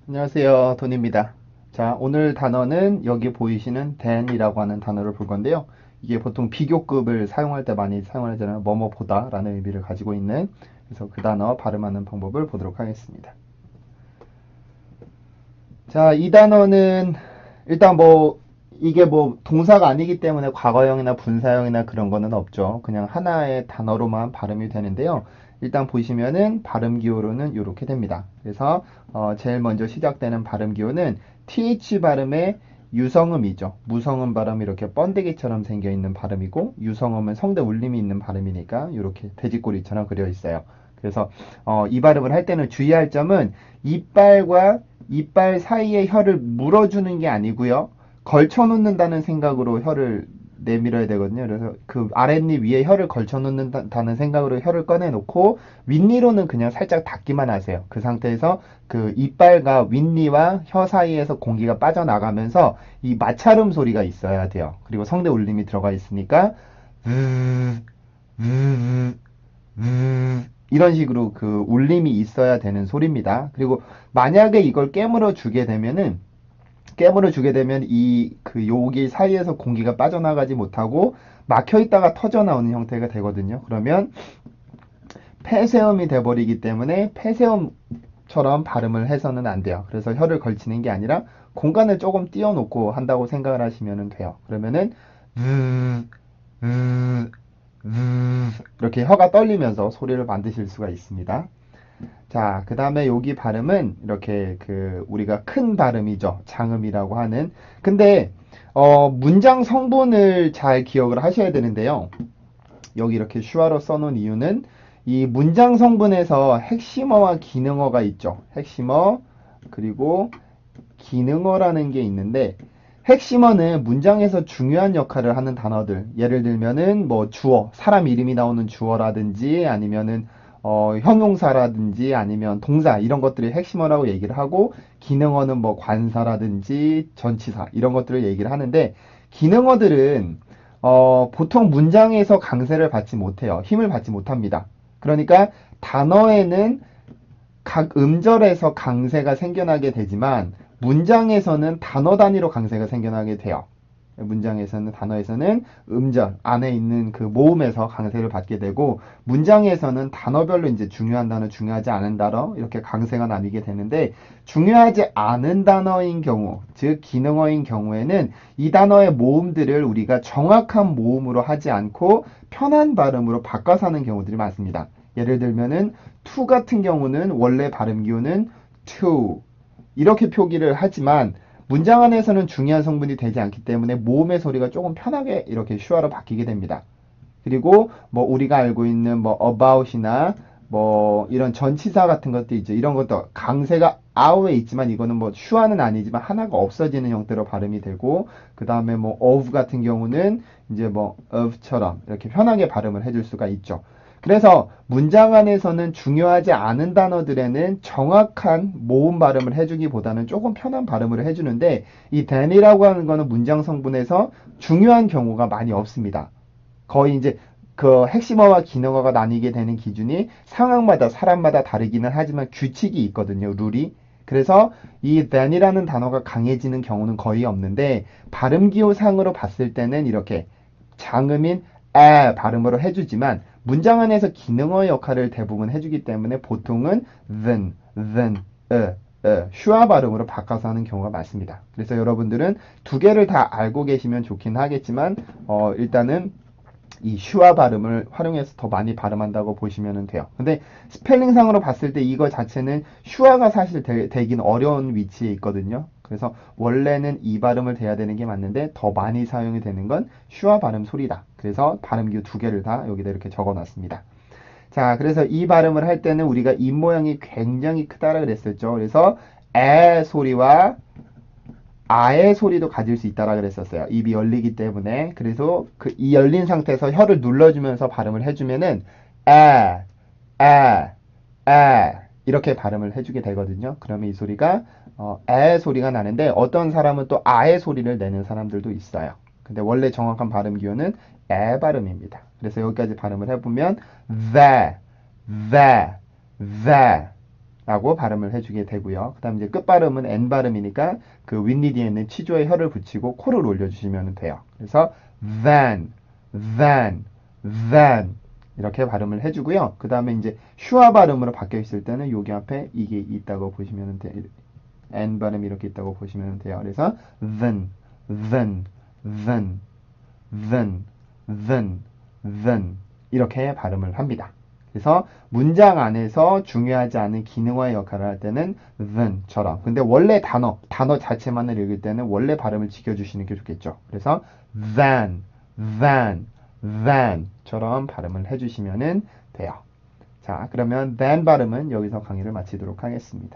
안녕하세요. 돈입니다. 자, 오늘 단어는 여기 보이시는 than이라고 하는 단어를 볼 건데요. 이게 보통 비교급을 사용할 때 많이 사용하잖아요. 뭐뭐 보다 라는 의미를 가지고 있는. 그래서 그 단어 발음하는 방법을 보도록 하겠습니다. 자, 이 단어는 일단 이게 동사가 아니기 때문에 과거형이나 분사형이나 그런 거는 없죠. 그냥 하나의 단어로만 발음이 되는데요. 일단 보시면은 발음 기호로는 이렇게 됩니다. 그래서 제일 먼저 시작되는 발음 기호는 th 발음의 유성음이죠. 무성음 발음이 이렇게 번데기처럼 생겨 있는 발음이고, 유성음은 성대 울림이 있는 발음이니까 이렇게 돼지꼬리처럼 그려 있어요. 그래서 이 발음을 할 때는 주의할 점은 이빨과 이빨 사이에 혀를 물어주는 게 아니고요. 걸쳐 놓는다는 생각으로 혀를 내밀어야 되거든요. 그래서 그 아랫입 위에 혀를 걸쳐 놓는다는 생각으로 혀를 꺼내 놓고 윗니로는 그냥 살짝 닫기만 하세요. 그 상태에서 그 이빨과 윗니와 혀 사이에서 공기가 빠져나가면서 이 마찰음 소리가 있어야 돼요. 그리고 성대 울림이 들어가 있으니까 이런 식으로 그 울림이 있어야 되는 소리입니다. 그리고 만약에 이걸 깨물어 주게 되면 이 그 여기 사이에서 공기가 빠져나가지 못하고 막혀 있다가 터져 나오는 형태가 되거든요. 그러면 폐쇄음이 돼버리기 때문에 폐쇄음처럼 발음을 해서는 안 돼요. 그래서 혀를 걸치는 게 아니라 공간을 조금 띄워놓고 한다고 생각을 하시면 돼요. 그러면은 이렇게 혀가 떨리면서 소리를 만드실 수가 있습니다. 자, 그 다음에 여기 발음은 이렇게 우리가 큰 발음이죠. 장음이라고 하는. 근데, 문장 성분을 잘 기억을 하셔야 되는데요. 여기 이렇게 슈아로 써놓은 이유는 이 문장 성분에서 핵심어와 기능어가 있죠. 핵심어, 그리고 기능어라는 게 있는데, 핵심어는 문장에서 중요한 역할을 하는 단어들. 예를 들면은 주어, 사람 이름이 나오는 주어라든지 아니면은 형용사라든지 아니면 동사 이런 것들이 핵심어라고 얘기를 하고 기능어는 관사라든지 전치사 이런 것들을 얘기를 하는데 기능어들은 보통 문장에서 강세를 받지 못해요. 힘을 받지 못합니다. 그러니까 단어에는 각 음절에서 강세가 생겨나게 되지만 문장에서는 단어 단위로 강세가 생겨나게 돼요. 문장에서는 단어에서는 음절 안에 있는 그 모음에서 강세를 받게 되고 문장에서는 단어별로 이제 중요한 단어, 중요하지 않은 단어 이렇게 강세가 나뉘게 되는데 중요하지 않은 단어인 경우, 즉 기능어인 경우에는 이 단어의 모음들을 우리가 정확한 모음으로 하지 않고 편한 발음으로 바꿔서 하는 경우들이 많습니다. 예를 들면은 to 같은 경우는 원래 발음 기호는 to 이렇게 표기를 하지만 문장 안에서는 중요한 성분이 되지 않기 때문에 모음의 소리가 조금 편하게 이렇게 슈아로 바뀌게 됩니다. 그리고 우리가 알고 있는 about이나 이런 전치사 같은 것도 있죠. 이런 것도 강세가 아우에 있지만 이거는 슈아는 아니지만 하나가 없어지는 형태로 발음이 되고 그 다음에 of 같은 경우는 이제 of처럼 이렇게 편하게 발음을 해줄 수가 있죠. 그래서 문장 안에서는 중요하지 않은 단어들에는 정확한 모음 발음을 해주기보다는 조금 편한 발음을 해주는데 이 than이라고 하는 거는 문장 성분에서 중요한 경우가 많이 없습니다. 거의 이제 그 핵심어와 기능어가 나뉘게 되는 기준이 상황마다 사람마다 다르기는 하지만 규칙이 있거든요. 룰이. 그래서 이 than이라는 단어가 강해지는 경우는 거의 없는데 발음 기호상으로 봤을 때는 이렇게 장음인 에 발음으로 해주지만 문장 안에서 기능어 역할을 대부분 해주기 때문에 보통은 then, 슈아 발음으로 바꿔서 하는 경우가 많습니다. 그래서 여러분들은 두 개를 다 알고 계시면 좋긴 하겠지만 일단은 이 슈아 발음을 활용해서 더 많이 발음한다고 보시면 돼요. 근데 스펠링상으로 봤을 때 이거 자체는 슈아가 사실 되긴 어려운 위치에 있거든요. 그래서 원래는 이 발음을 돼야 되는 게 맞는데 더 많이 사용이 되는 건 슈아 발음 소리다. 그래서 발음규 두 개를 다 여기다 이렇게 적어놨습니다. 자, 그래서 이 발음을 할 때는 우리가 입 모양이 굉장히 크다라 그랬었죠. 그래서 에 소리와 아의 소리도 가질 수 있다라 그랬었어요. 입이 열리기 때문에. 그래서 이 열린 상태에서 혀를 눌러주면서 발음을 해주면은 에, 에, 에 이렇게 발음을 해주게 되거든요. 그러면 이 소리가 에 소리가 나는데 어떤 사람은 또 아의 소리를 내는 사람들도 있어요. 근데 원래 정확한 발음 기호는 에 발음입니다. 그래서 여기까지 발음을 해보면 the, the, 라고 발음을 해주게 되고요. 그 다음 이제 끝 발음은 N 발음이니까 그 윗니 뒤에 있는 치조에 혀를 붙이고 코를 올려주시면 돼요. 그래서 than, than, than 이렇게 발음을 해주고요. 그 다음에 이제 슈아 발음으로 바뀌어 있을 때는 여기 앞에 이게 있다고 보시면 돼요. N 발음이 이렇게 있다고 보시면 돼요. 그래서 than, than, than, than, than, than 이렇게 발음을 합니다. 그래서 문장 안에서 중요하지 않은 기능화의 역할을 할 때는 than처럼. 근데 원래 단어 자체만을 읽을 때는 원래 발음을 지켜주시는 게 좋겠죠. 그래서 than, than, than처럼 발음을 해주시면 돼요. 자, 그러면 than 발음은 여기서 강의를 마치도록 하겠습니다.